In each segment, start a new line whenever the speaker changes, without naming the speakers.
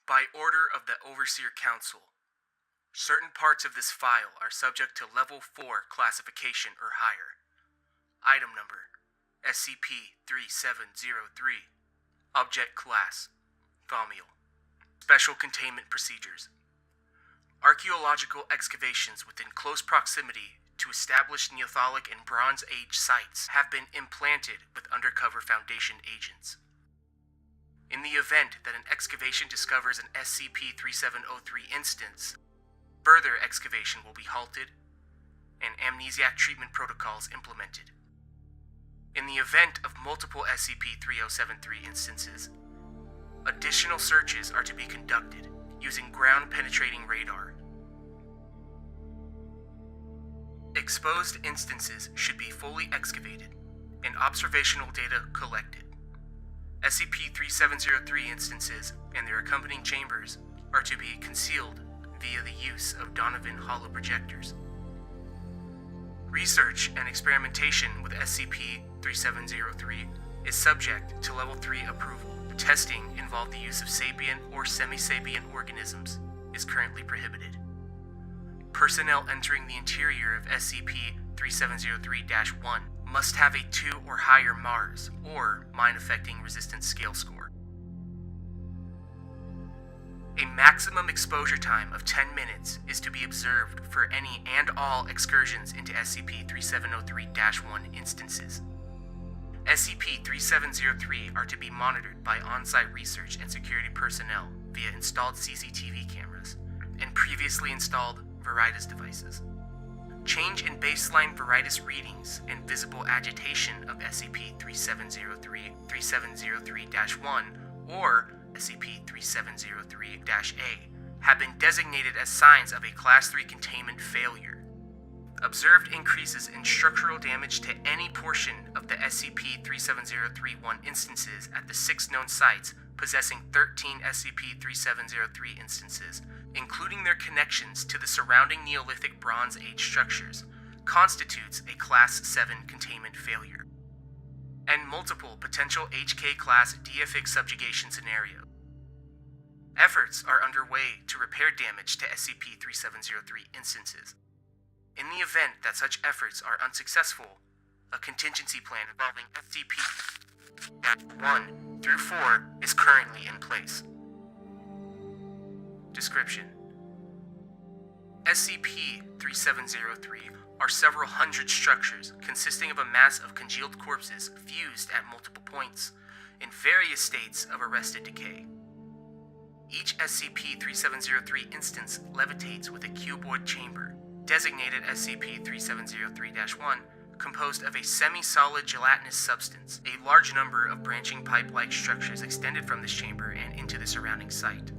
By order of the Overseer Council, certain parts of this file are subject to Level 4 classification or higher. Item number SCP-3703. Object Class Thaumiel. Special Containment Procedures. Archaeological excavations within close proximity to established Neolithic and Bronze Age sites have been implanted with undercover Foundation agents. In the event that an excavation discovers an SCP-3703 instance, further excavation will be halted and amnesiac treatment protocols implemented. In the event of multiple SCP-3073 instances, additional searches are to be conducted using ground-penetrating radar. Exposed instances should be fully excavated and observational data collected. SCP-3703 instances and their accompanying chambers are to be concealed via the use of Donovan holoprojectors. Research and experimentation with SCP-3703 is subject to Level 3 approval. Testing involving the use of sapient or semi-sapient organisms is currently prohibited. Personnel entering the interior of SCP-3703-1 must have a 2 or higher MARS, or Mine-Affecting Resistance Scale score. A maximum exposure time of 10 minutes is to be observed for any and all excursions into SCP-3703-1 instances. SCP-3703 are to be monitored by on-site research and security personnel via installed CCTV cameras and previously installed Veritas devices. Change in baseline Veritas readings and visible agitation of SCP-3703-3703-1 or SCP-3703-A have been designated as signs of a Class 3 containment failure. Observed increases in structural damage to any portion of the SCP-3703-1 instances at the 6 known sites possessing 13 SCP-3703 instances, including their connections to the surrounding Neolithic Bronze Age structures, constitutes a Class 7 containment failure. And multiple potential HK-class DFX subjugation scenarios. Efforts are underway to repair damage to SCP-3703 instances. In the event that such efforts are unsuccessful, a contingency plan involving SCP-1 through 4 is currently in place. Description: SCP-3703 are several hundred structures consisting of a mass of congealed corpses fused at multiple points in various states of arrested decay. Each SCP-3703 instance levitates with a cuboid chamber, designated SCP-3703-1, composed of a semi-solid gelatinous substance. A large number of branching pipe-like structures extended from this chamber and into the surrounding site.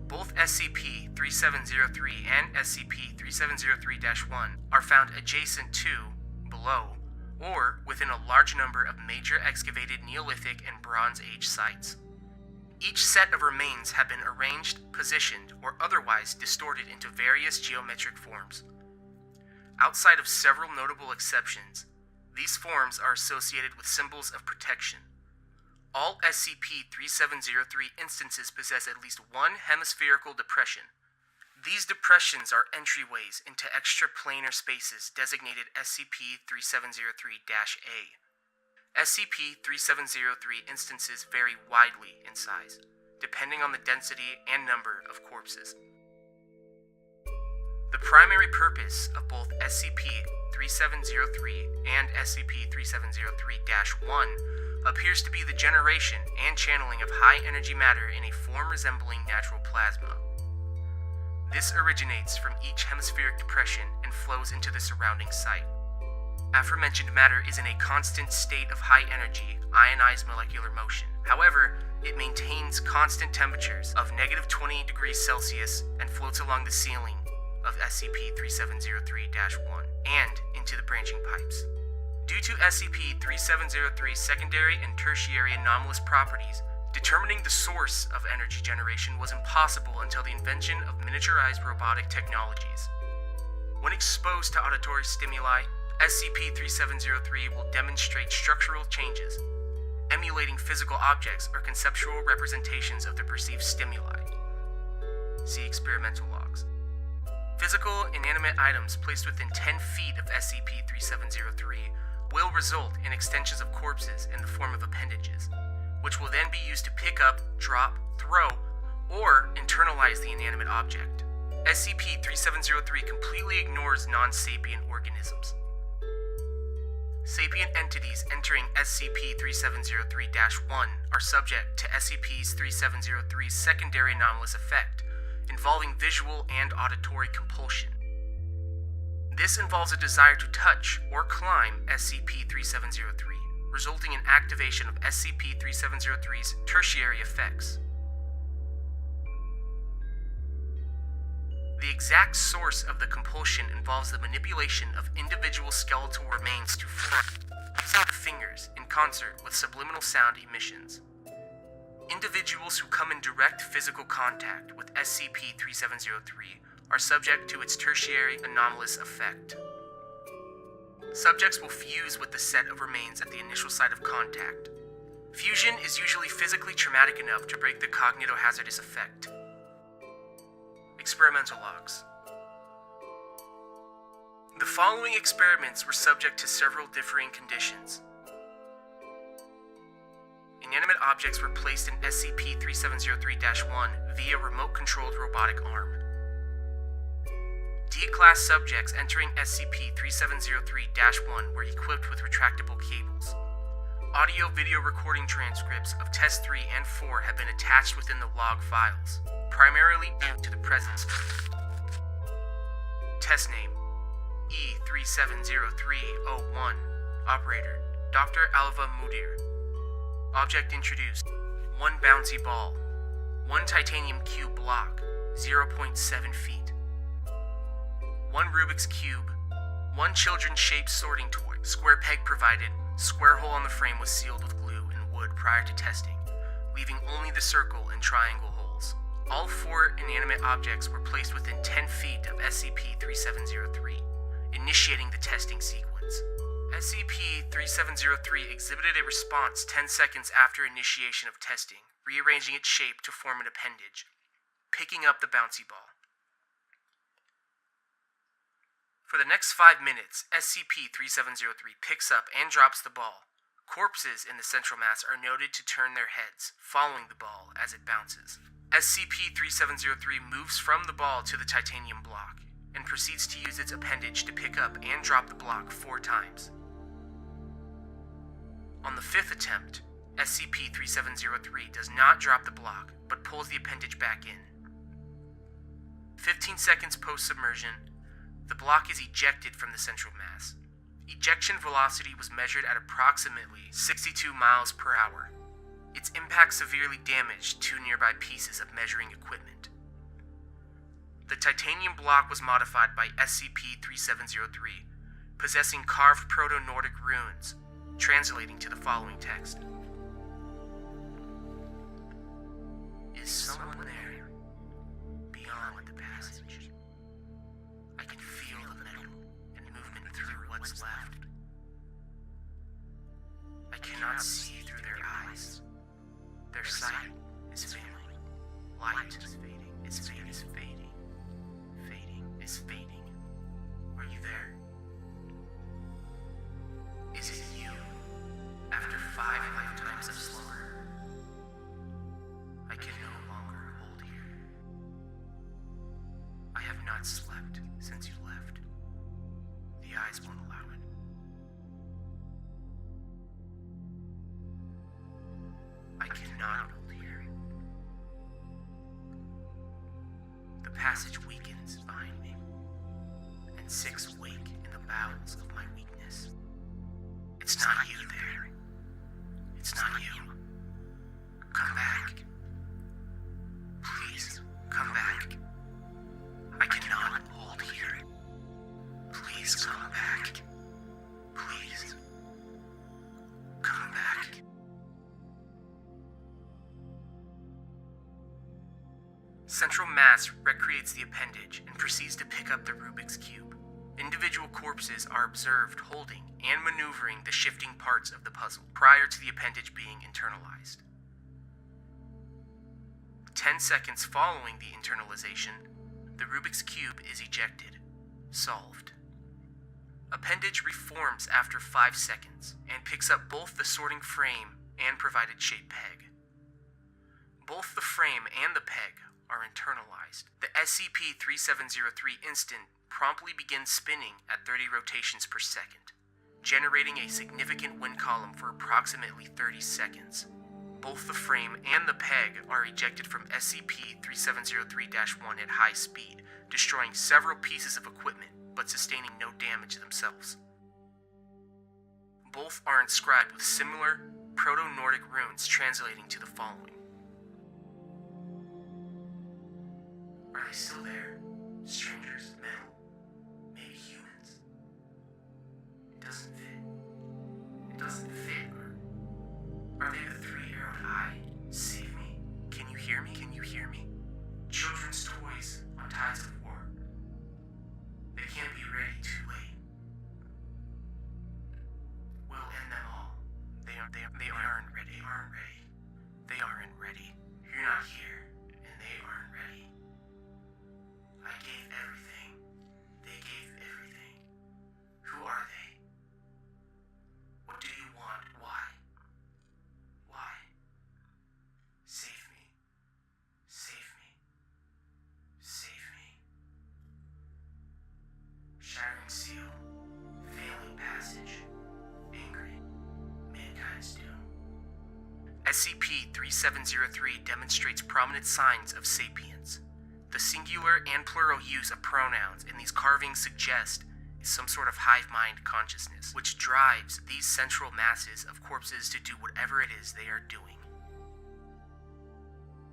Both SCP-3703 and SCP-3703-1 are found adjacent to, below, or within a large number of major excavated Neolithic and Bronze Age sites. Each set of remains have been arranged, positioned, or otherwise distorted into various geometric forms. Outside of several notable exceptions, these forms are associated with symbols of protection. All SCP-3703 instances possess at least one hemispherical depression. These depressions are entryways into extraplanar spaces designated SCP-3703-A. SCP-3703 instances vary widely in size, depending on the density and number of corpses. The primary purpose of both SCP-3703 and SCP-3703-1 appears to be the generation and channeling of high-energy matter in a form resembling natural plasma. This originates from each hemispheric depression and flows into the surrounding site. Aforementioned matter is in a constant state of high energy, ionized molecular motion. However, it maintains constant temperatures of -20 degrees Celsius and floats along the ceiling of SCP-3703-1 and into the branching pipes. Due to SCP-3703's secondary and tertiary anomalous properties, determining the source of energy generation was impossible until the invention of miniaturized robotic technologies. When exposed to auditory stimuli, SCP-3703 will demonstrate structural changes. emulating physical objects or conceptual representations of the perceived stimuli. See experimental logs. Physical, inanimate items placed within 10 feet of SCP-3703 will result in extensions of corpses in the form of appendages, which will then be used to pick up, drop, throw, or internalize the inanimate object. SCP-3703 completely ignores non-sapient organisms. Sapient entities entering SCP-3703-1 are subject to SCP-3703's secondary anomalous effect, involving visual and auditory compulsion. This involves a desire to touch or climb SCP-3703, resulting in activation of SCP-3703's tertiary effects. The exact source of the compulsion involves the manipulation of individual skeletal remains to form the fingers in concert with subliminal sound emissions. Individuals who come in direct physical contact with SCP-3703 are subject to its tertiary anomalous effect. Subjects will fuse with the set of remains at the initial site of contact. Fusion is usually physically traumatic enough to break the cognitohazardous effect. Experimental logs. The following experiments were subject to several differing conditions. Inanimate objects were placed in SCP-3703-1 via remote-controlled robotic arm. D-Class subjects entering SCP-3703-1 were equipped with retractable cables. Audio-video recording transcripts of Test 3 and 4 have been attached within the log files, primarily due to the presence of Test Name E370301 Operator Dr. Alva Mudir. Object introduced: 1 bouncy ball, 1 titanium cube block, 0.7 feet, 1 Rubik's Cube, 1 children-shaped sorting toy, square peg provided, square hole on the frame was sealed with glue and wood prior to testing, leaving only the circle and triangle holes. All 4 inanimate objects were placed within 10 feet of SCP-3703, initiating the testing sequence. SCP-3703 exhibited a response 10 seconds after initiation of testing, rearranging its shape to form an appendage, picking up the bouncy ball. For the next 5 minutes, SCP-3703 picks up and drops the ball. Corpses in the central mass are noted to turn their heads, following the ball as it bounces. SCP-3703 moves from the ball to the titanium block, and proceeds to use its appendage to pick up and drop the block 4 times. On the 5th attempt, SCP-3703 does not drop the block, but pulls the appendage back in. 15 seconds post-submersion, the block is ejected from the central mass. Ejection velocity was measured at approximately 62 miles per hour. Its impact severely damaged 2 nearby pieces of measuring equipment. The titanium block was modified by SCP-3703, possessing carved Proto-Nordic runes, translating to the following text. Is someone there, beyond the passage? I can feel the metal and movement through what's left. I cannot see through their eyes. Their sight is failing. Light is fading. Its fate is fading. Fading is fading. Are you there? Is it you? After 5 lifetimes of slumber, I can no longer hold here. I have not slept since you left. The eyes won't allow it. I cannot hold here. The passage weakens behind me, and 6 wake in the bowels of my weakness. It's not you there. It's not you. Come back. Please, come back. I cannot hold here. Please come back. Please. Come back. Central Mass recreates the appendage and proceeds to pick up the Rubik's Cube. Individual corpses are observed holding and maneuvering the shifting parts of the puzzle prior to the appendage being internalized. 10 seconds following the internalization, the Rubik's Cube is ejected. Solved. Appendage reforms after 5 seconds and picks up both the sorting frame and provided shape peg. Both the frame and the peg are internalized. The SCP-3703 instant promptly begins spinning at 30 rotations per second, generating a significant wind column for approximately 30 seconds. Both the frame and the peg are ejected from SCP-3703-1 at high speed, destroying several pieces of equipment but sustaining no damage themselves. Both are inscribed with similar Proto-Nordic runes translating to the following. Are they still there? Strangers, metal, maybe humans. It doesn't fit. It doesn't fit. Are they the three-arrowed eye? Save me. Can you hear me? Can you hear me? Children's toys on tides of war. They can't be ready too late. We'll end them all. They aren't ready. They aren't ready. They aren't ready. You're not here, and they aren't ready. I gave everything. They gave everything. Who are they? What do you want? Why? Why? Save me. Save me. Save me. Shattering seal. Failing passage. Angry. Mankind's doom. SCP-3703 demonstrates prominent signs of sapience. The singular and plural use of pronouns in these carvings suggest some sort of hive mind consciousness, which drives these central masses of corpses to do whatever it is they are doing.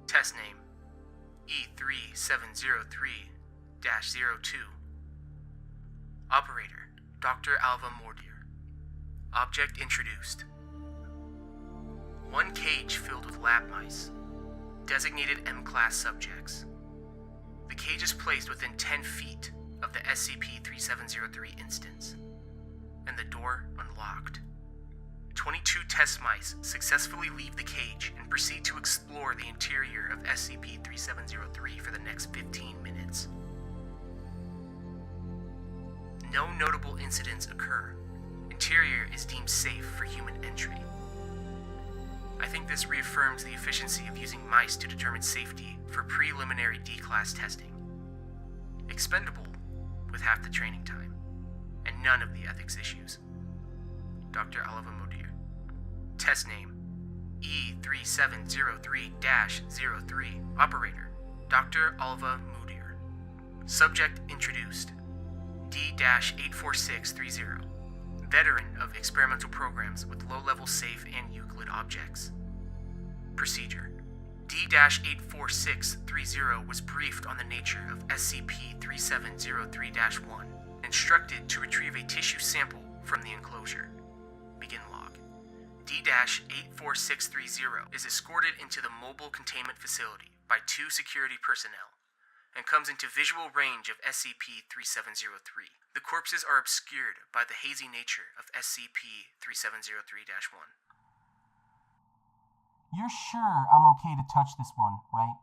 Test name E3703-02. Operator Dr. Alva Mordier. Object introduced. One cage filled with lab mice, designated M-class subjects. The cage is placed within 10 feet of the SCP-3703 instance, and the door unlocked. 22 test mice successfully leave the cage and proceed to explore the interior of SCP-3703 for the next 15 minutes. No notable incidents occur. Interior is deemed safe for human entry. I think this reaffirms the efficiency of using mice to determine safety for preliminary D-class testing. Expendable with half the training time, and none of the ethics issues. Dr. Alva Mordier. Test name E3703-03. Operator Dr. Alva Mordier. Subject introduced. D-84630. Veteran of experimental programs with low-level safe and Euclid objects. Procedure. D-84630 was briefed on the nature of SCP-3703-1, instructed to retrieve a tissue sample from the enclosure. Begin log. D-84630 is escorted into the mobile containment facility by 2 security personnel and comes into visual range of SCP-3703. The corpses are obscured by the hazy nature of SCP-3703-1.
You're sure I'm okay to touch this one, right?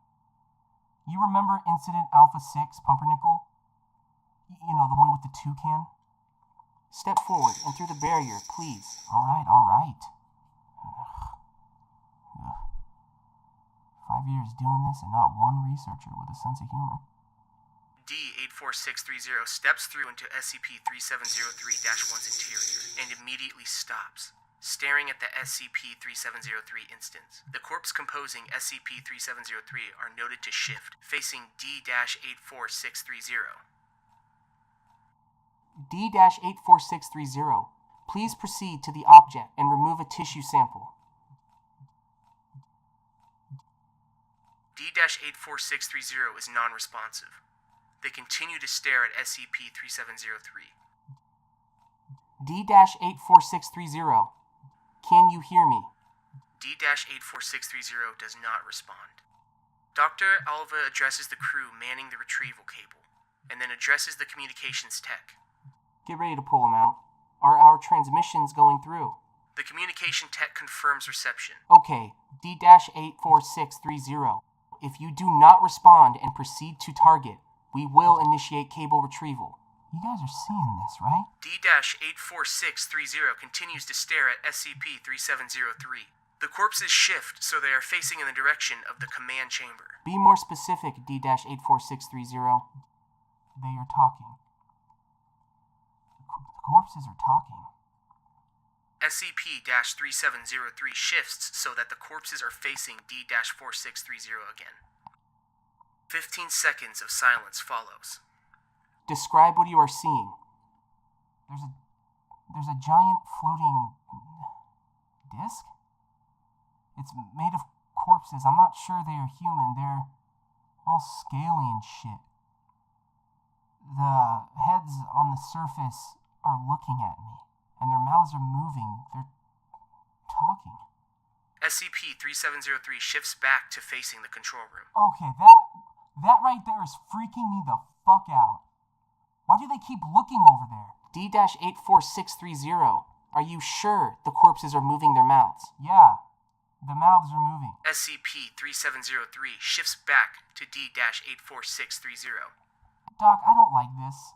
You remember Incident Alpha 6, Pumpernickel? You know, the one with the toucan? Step forward and through the barrier, please. All right. Ugh. 5 years doing this and not one researcher with a sense of humor.
D-84630 steps through into SCP-3703-1's interior and immediately stops, staring at the SCP-3703 instance. The corpse composing SCP-3703 are noted to shift, facing D-84630.
D-84630, please proceed to the object and remove a tissue sample.
D-84630 is non-responsive. They continue to stare at SCP-3703.
D-84630, can you hear me?
D-84630 does not respond. Dr. Alva addresses the crew manning the retrieval cable, and then addresses the communications tech.
Get ready to pull him out. Are our transmissions going through?
The communication tech confirms reception.
Okay, D-84630. If you do not respond and proceed to target, we will initiate cable retrieval. You guys are seeing this, right?
D-84630 continues to stare at SCP-3703. The corpses shift so they are facing in the direction of the command chamber.
Be more specific, D-84630. They are talking. The corpses are talking.
SCP-3703 shifts so that the corpses are facing D-4630 again. 15 seconds of silence follows.
Describe what you are seeing. There's a giant floating disc? It's made of corpses. I'm not sure they are human. They're all scaly and shit. The heads on the surface are looking at me, and their mouths are moving. They're talking.
SCP-3703 shifts back to facing the control room.
Okay, that right there is freaking me the fuck out. Why do they keep looking over there? D-84630. Are you sure the corpses are moving their mouths? Yeah, the mouths are moving.
SCP-3703 shifts back to D-84630.
Doc, I don't like this.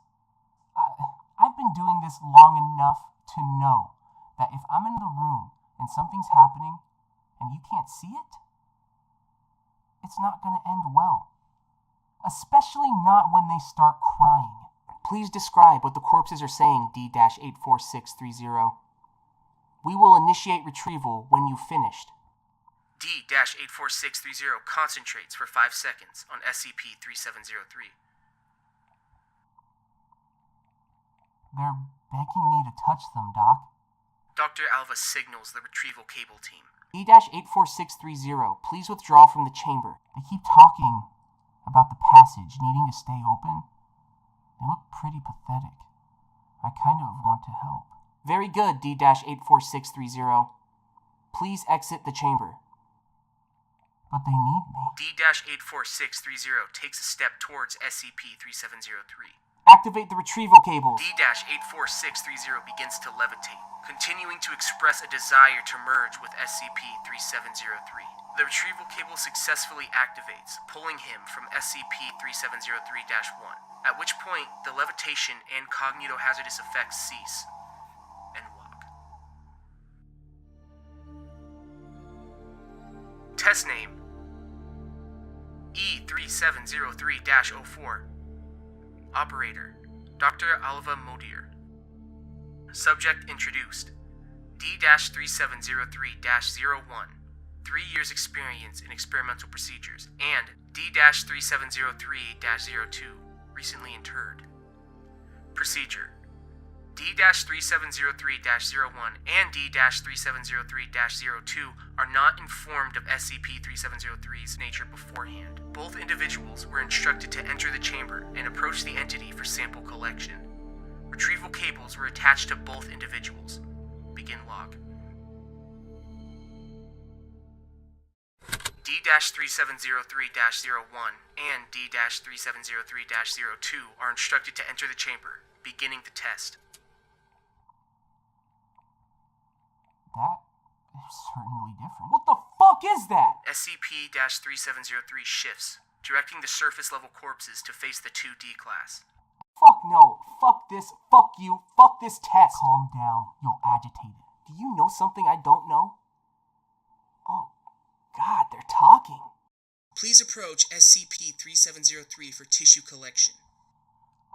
I've been doing this long enough to know that if I'm in the room and something's happening and you can't see it, it's not going to end well. Especially not when they start crying. Please describe what the corpses are saying, D-84630. We will initiate retrieval when you've finished.
D-84630 concentrates for 5 seconds on SCP-3703.
They're begging me to touch them, Doc.
Dr. Alva signals the retrieval cable team.
D-84630, please withdraw from the chamber. They keep talking about the passage needing to stay open. They look pretty pathetic. I kind of want to help. Very good, D-84630. Please exit the chamber. But they need me.
D-84630 takes a step towards SCP-3703.
Activate the retrieval cables.
D-84630 begins to levitate, continuing to express a desire to merge with SCP-3703. The retrieval cable successfully activates, pulling him from SCP-3703-1, at which point the levitation and cognitohazardous effects cease. And walk. Test name E-3703-04. Operator, Dr. Alva Modier. Subject introduced, D-3703-01, 3 years experience in experimental procedures, and D-3703-02, recently interred. Procedure: D-3703-01 and D-3703-02 are not informed of SCP-3703's nature beforehand. Both individuals were instructed to enter the chamber and approach the entity for sample collection. Retrieval cables were attached to both individuals. Begin log. D-3703-01 and D-3703-02 are instructed to enter the chamber, beginning the test.
That is certainly different. What the fuck is that?
SCP-3703 shifts, directing the surface-level corpses to face the 2D class.
Fuck no. Fuck this. Fuck you. Fuck this test. Calm down. You'll agitate it. Do you know something I don't know? Oh, God, they're talking.
Please approach SCP-3703 for tissue collection.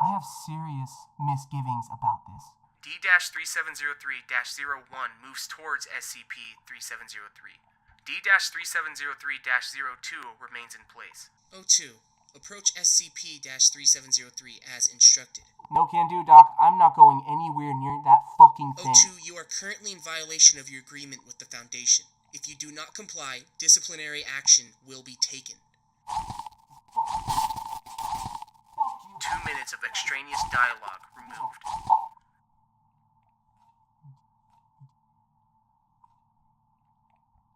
I have serious misgivings about this.
D-3703-01 moves towards SCP-3703. D-3703-02 remains in place. O2, approach SCP-3703 as instructed.
No can do, Doc. I'm not going anywhere near that fucking thing.
O2, you are currently in violation of your agreement with the Foundation. If you do not comply, disciplinary action will be taken. 2 minutes of extraneous dialogue removed.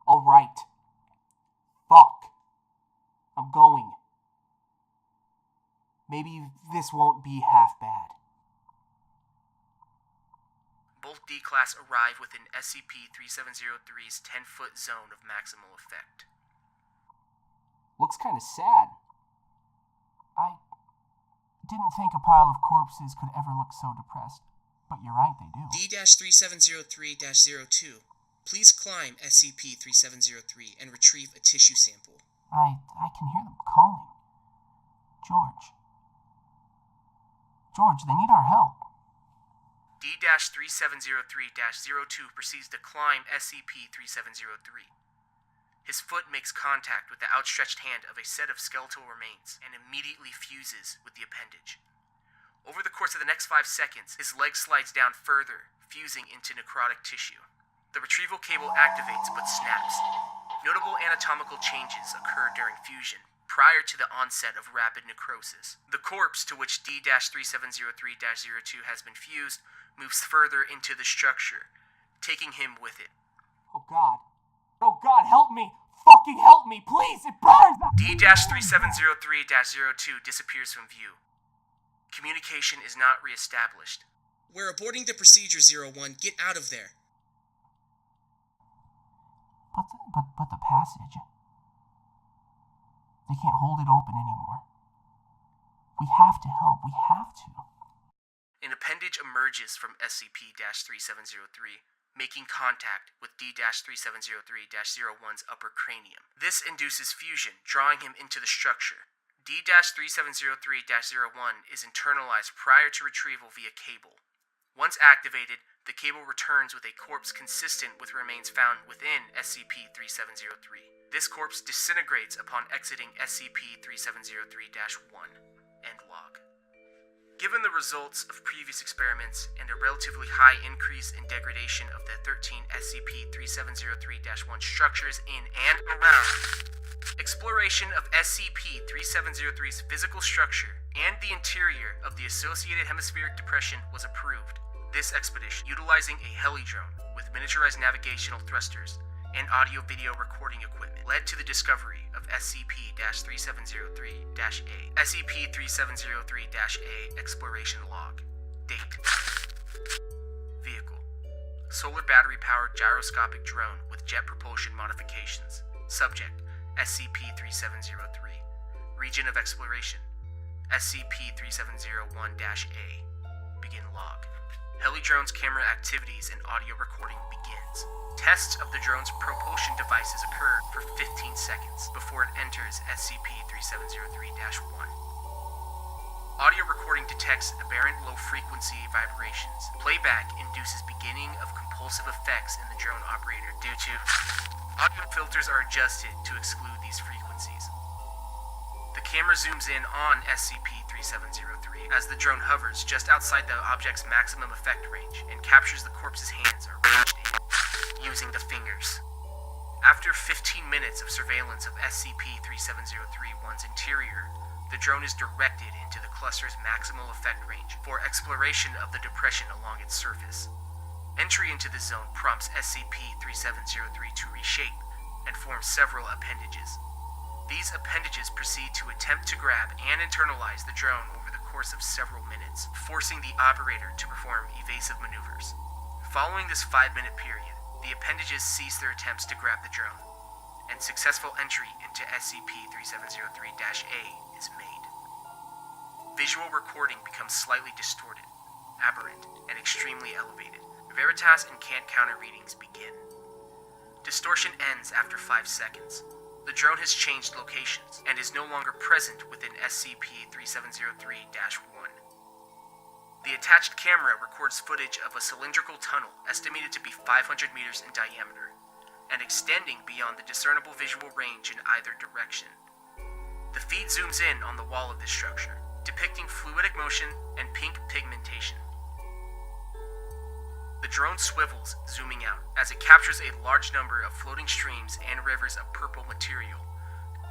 All right. Fuck. I'm going. Maybe this won't be half bad.
D-Class arrive within SCP-3703's 10-foot zone of maximal effect.
Looks kind of sad. I didn't think a pile of corpses could ever look so depressed, but you're right, they do.
D-3703-02. Please climb SCP-3703 and retrieve a tissue sample.
I can hear them calling. George, they need our help.
D-3703-02 proceeds to climb SCP-3703. His foot makes contact with the outstretched hand of a set of skeletal remains and immediately fuses with the appendage. Over the course of the next 5 seconds, his leg slides down further, fusing into necrotic tissue. The retrieval cable activates but snaps. Notable anatomical changes occur during fusion, prior to the onset of rapid necrosis. The corpse to which D-3703-02 has been fused moves further into the structure, taking him with it.
Oh God, help me! Fucking help me, please! It burns!
D-3703-02 disappears from view. Communication is not re-established. We're aborting the procedure, 01. Get out of there.
But the passage... They can't hold it open anymore. We have to help. We have to.
An appendage emerges from SCP-3703, making contact with D-3703-01's upper cranium. This induces fusion, drawing him into the structure. D-3703-01 is internalized prior to retrieval via cable. Once activated, the cable returns with a corpse consistent with remains found within SCP-3703. This corpse disintegrates upon exiting SCP-3703-1. End log. Given the results of previous experiments and a relatively high increase in degradation of the 13 SCP-3703-1 structures in and around, exploration of SCP-3703's physical structure and the interior of the associated hemispheric depression was approved. This expedition, utilizing a heli-drone with miniaturized navigational thrusters and audio-video recording equipment, led to the discovery of SCP-3703-A. SCP-3703-A Exploration Log. Date. Vehicle. Solar battery-powered gyroscopic drone with jet propulsion modifications. Subject. SCP-3703. Region of exploration. SCP-3701-A. Begin log. Heli-drone's camera activities and audio recording begins. Tests of the drone's propulsion devices occur for 15 seconds before it enters SCP-3703-1. Audio recording detects aberrant low-frequency vibrations. Playback induces beginning of compulsive effects in the drone operator due to... Audio filters are adjusted to exclude these frequencies. The camera zooms in on SCP-3703 as the drone hovers just outside the object's maximum effect range and captures the corpse's hands arranged using the fingers. After 15 minutes of surveillance of SCP-3703-1's interior, the drone is directed into the cluster's maximal effect range for exploration of the depression along its surface. Entry into the zone prompts SCP-3703 to reshape and form several appendages. These appendages proceed to attempt to grab and internalize the drone over the course of several minutes, forcing the operator to perform evasive maneuvers. Following this 5-minute period, the appendages cease their attempts to grab the drone, and successful entry into SCP-3703-A is made. Visual recording becomes slightly distorted, aberrant, and extremely elevated. Veritas and Cant counter readings begin. Distortion ends after 5 seconds. The drone has changed locations and is no longer present within SCP-3703-1. The attached camera records footage of a cylindrical tunnel estimated to be 500 meters in diameter and extending beyond the discernible visual range in either direction. The feed zooms in on the wall of this structure, depicting fluidic motion and pink pigmentation. The drone swivels, zooming out, as it captures a large number of floating streams and rivers of purple material,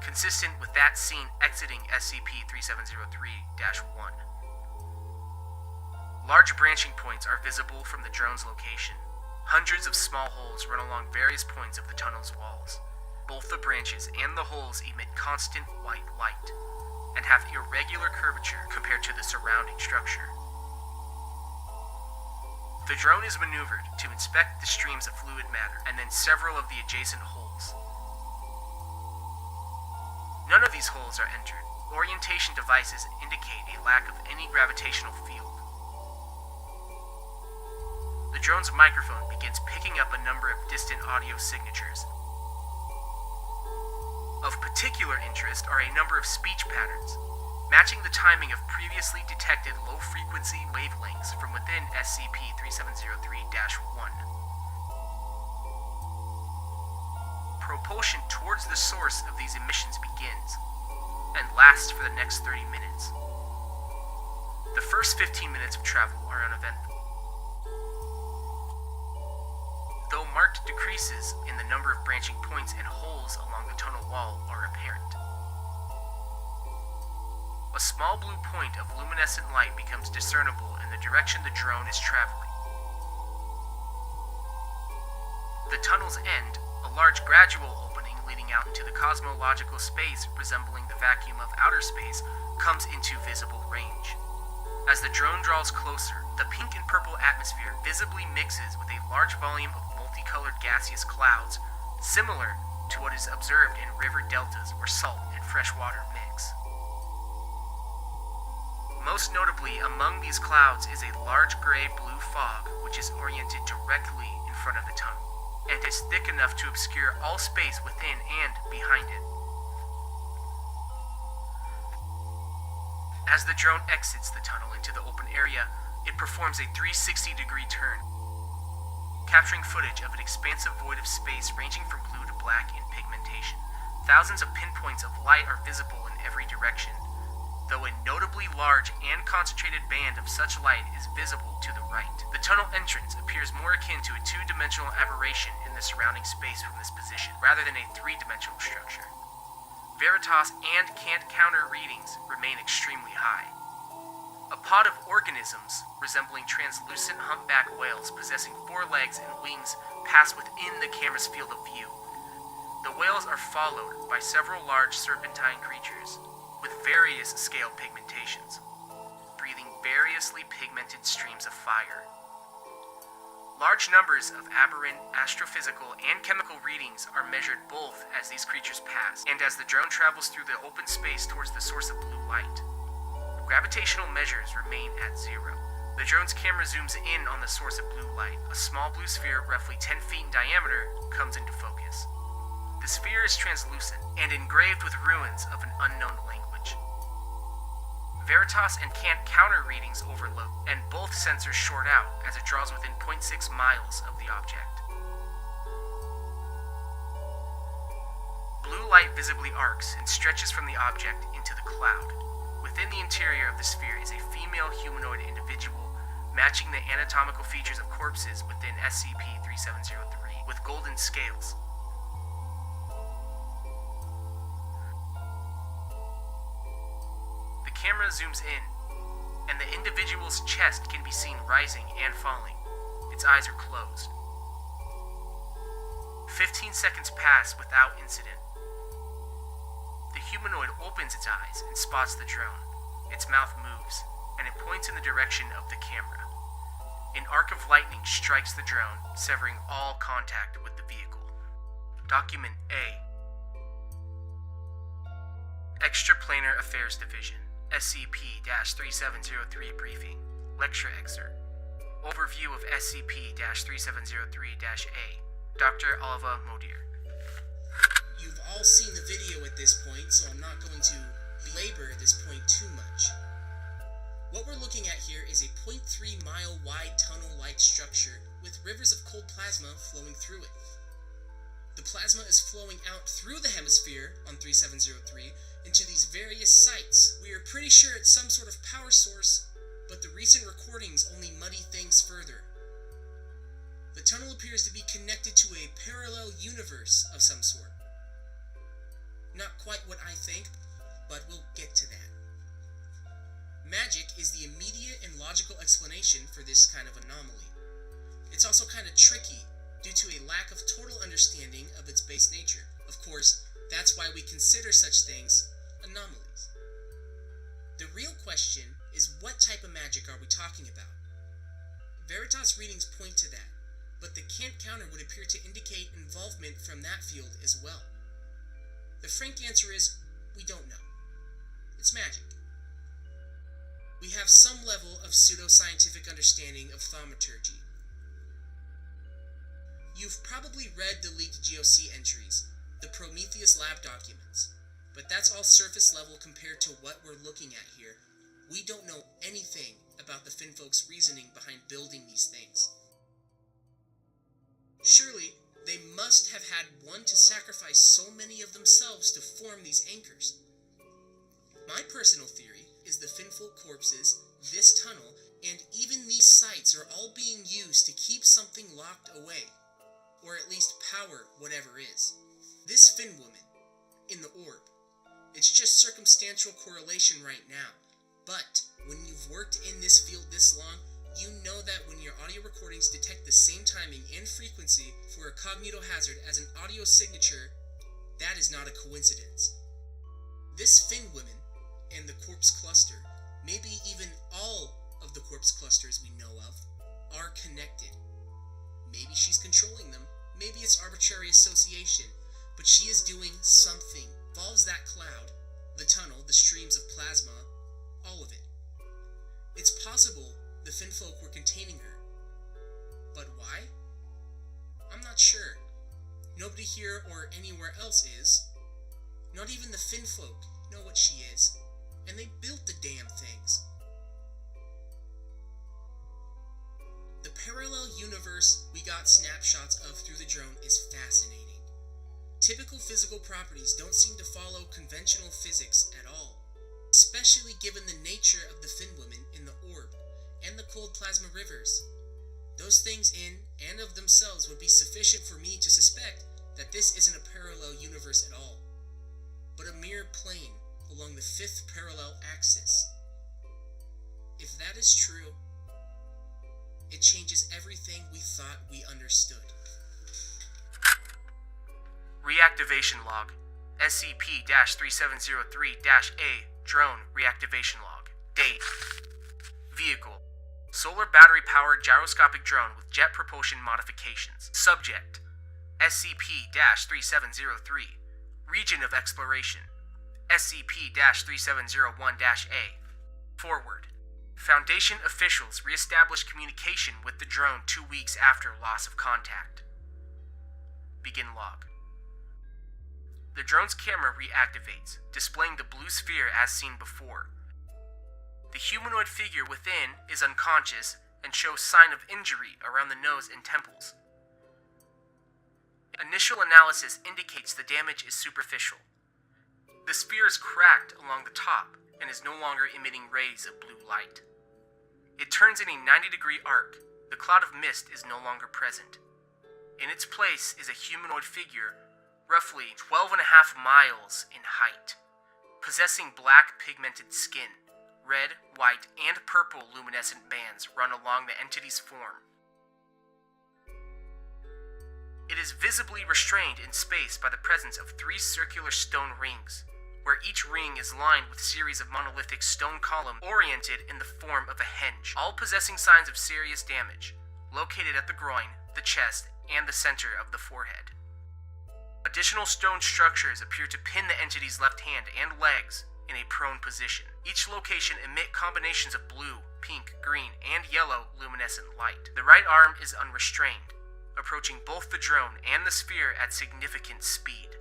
consistent with that seen exiting SCP-3703-1. Large branching points are visible from the drone's location. Hundreds of small holes run along various points of the tunnel's walls. Both the branches and the holes emit constant white light and have irregular curvature compared to the surrounding structure. The drone is maneuvered to inspect the streams of fluid matter and then several of the adjacent holes. None of these holes are entered. Orientation devices indicate a lack of any gravitational field. The drone's microphone begins picking up a number of distant audio signatures. Of particular interest are a number of speech patterns, matching the timing of previously detected low-frequency wavelengths from within SCP-3703-1. Propulsion towards the source of these emissions begins, and lasts for the next 30 minutes. The first 15 minutes of travel are uneventful, though marked decreases in the number of branching points and holes along the tunnel wall are apparent. A small blue point of luminescent light becomes discernible in the direction the drone is traveling. The tunnel's end, a large gradual opening leading out into the cosmological space resembling the vacuum of outer space, comes into visible range. As the drone draws closer, the pink and purple atmosphere visibly mixes with a large volume of multicolored gaseous clouds, similar to what is observed in river deltas where salt and fresh water mix. Most notably among these clouds is a large gray-blue fog which is oriented directly in front of the tunnel, and is thick enough to obscure all space within and behind it. As the drone exits the tunnel into the open area, it performs a 360-degree turn, capturing footage of an expansive void of space ranging from blue to black in pigmentation. Thousands of pinpoints of light are visible in every direction, though a notably large and concentrated band of such light is visible to the right. The tunnel entrance appears more akin to a two-dimensional aberration in the surrounding space from this position, rather than a three-dimensional structure. Veritas and Cant counter readings remain extremely high. A pod of organisms resembling translucent humpback whales possessing 4 legs and wings pass within the camera's field of view. The whales are followed by several large serpentine creatures with various scale pigmentations, breathing variously pigmented streams of fire. Large numbers of aberrant astrophysical and chemical readings are measured both as these creatures pass and as the drone travels through the open space towards the source of blue light. Gravitational measures remain at 0. The drone's camera zooms in on the source of blue light. A small blue sphere roughly 10 feet in diameter comes into focus. The sphere is translucent and engraved with ruins of an unknown language. Veritas and Cant counter readings overload, and both sensors short out as it draws within 0.6 miles of the object. Blue light visibly arcs and stretches from the object into the cloud. Within the interior of the sphere is a female humanoid individual, matching the anatomical features of corpses within SCP-3703, with golden scales. The camera zooms in, and the individual's chest can be seen rising and falling. Its eyes are closed. 15 seconds pass without incident. The humanoid opens its eyes and spots the drone. Its mouth moves, and it points in the direction of the camera. An arc of lightning strikes the drone, severing all contact with the vehicle. Document A. Extraplanar Affairs Division, SCP-3703 Briefing. Lecture Excerpt. Overview of SCP-3703-A. Dr. Alva Modir.
You've all seen the video at this point, so I'm not going to belabor this point too much. What we're looking at here is a 0.3-mile wide tunnel-like structure with rivers of cold plasma flowing through it. The plasma is flowing out through the hemisphere on 3703 into these various sites. We are pretty sure it's some sort of power source, but the recent recordings only muddy things further. The tunnel appears to be connected to a parallel universe of some sort. Not quite what I think, but we'll get to that. Magic is the immediate and logical explanation for this kind of anomaly. It's also kind of tricky due to a lack of total understanding of its base nature. Of course, that's why we consider such things anomalies. The real question is, what type of magic are we talking about? Veritas readings point to that, but the Kant counter would appear to indicate involvement from that field as well. The frank answer is, we don't know. It's magic. We have some level of pseudoscientific understanding of thaumaturgy. You've probably read the leaked GOC entries, the Prometheus lab documents, but that's all surface level compared to what we're looking at here. We don't know anything about the Finfolk's reasoning behind building these things. Surely, they must have had one to sacrifice so many of themselves to form these anchors. My personal theory is the Finfolk corpses, this tunnel, and even these sites are all being used to keep something locked away, or at least power whatever is. This Fin woman, in the orb, it's just circumstantial correlation right now, but when you've worked in this field this long, you know that when your audio recordings detect the same timing and frequency for a cognitohazard as an audio signature, that is not a coincidence. This Fin woman and the corpse cluster, maybe even all of the corpse clusters we know of, are connected. Maybe she's controlling them, maybe it's arbitrary association, but she is doing something. Involves that cloud, the tunnel, the streams of plasma, all of it. It's possible the Finfolk were containing her. But why? I'm not sure. Nobody here or anywhere else is. Not even the Finfolk know what she is, and they built the damn things. The parallel universe we got snapshots of through the drone is fascinating. Typical physical properties don't seem to follow conventional physics at all, especially given the nature of the Fin women in the orb and the cold plasma rivers. Those things in and of themselves would be sufficient for me to suspect that this isn't a parallel universe at all, but a mere plane along the fifth parallel axis. If that is true, it changes everything we thought we understood.
Reactivation log. SCP-3703-A drone reactivation log. Date. Vehicle. Solar battery-powered gyroscopic drone with jet propulsion modifications. Subject. SCP-3703. Region of exploration. SCP-3701-A. Forward. Foundation officials re-established communication with the drone 2 weeks after loss of contact. Begin log. The drone's camera reactivates, displaying the blue sphere as seen before. The humanoid figure within is unconscious and shows sign of injury around the nose and temples. Initial analysis indicates the damage is superficial. The sphere is cracked along the top and is no longer emitting rays of blue light. It turns in a 90-degree arc. The cloud of mist is no longer present. In its place is a humanoid figure roughly 12.5 miles in height, possessing black pigmented skin. Red, white, and purple luminescent bands run along the entity's form. It is visibly restrained in space by the presence of 3 circular stone rings, where each ring is lined with a series of monolithic stone columns oriented in the form of a henge, all possessing signs of serious damage, located at the groin, the chest, and the center of the forehead. Additional stone structures appear to pin the entity's left hand and legs in a prone position. Each location emit combinations of blue, pink, green, and yellow luminescent light. The right arm is unrestrained, approaching both the drone and the sphere at significant speed.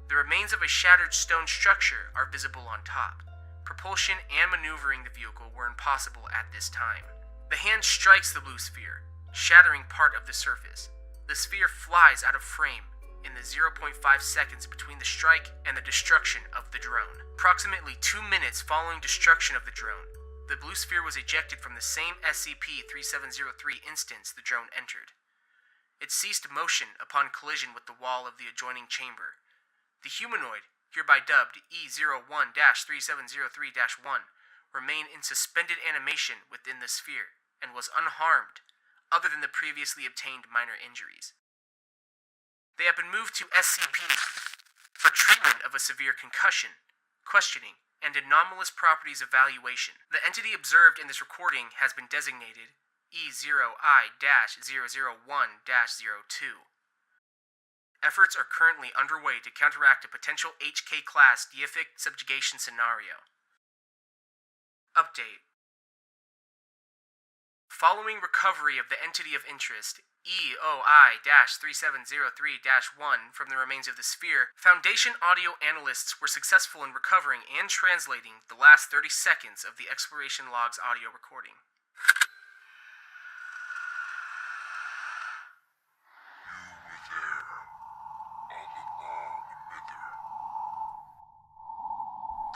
The remains of a shattered stone structure are visible on top. Propulsion and maneuvering the vehicle were impossible at this time. The hand strikes the blue sphere, shattering part of the surface. The sphere flies out of frame in the 0.5 seconds between the strike and the destruction of the drone. Approximately 2 minutes following destruction of the drone, the blue sphere was ejected from the same SCP-3703 instance the drone entered. It ceased motion upon collision with the wall of the adjoining chamber. The humanoid, hereby dubbed E01-3703-1, remained in suspended animation within the sphere and was unharmed, other than the previously obtained minor injuries. They have been moved to SCP for treatment of a severe concussion, questioning, and anomalous properties evaluation. The entity observed in this recording has been designated E0I-001-02. Efforts are currently underway to counteract a potential HK-class deific subjugation scenario. Update. Following recovery of the entity of interest, EOI-3703-1 from the remains of the sphere, Foundation audio analysts were successful in recovering and translating the last 30 seconds of the exploration log's audio recording.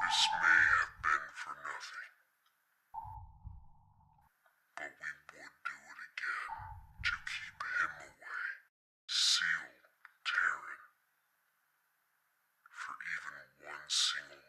This may have been for nothing, but we would do it again to keep him away. Seal Terran for even one single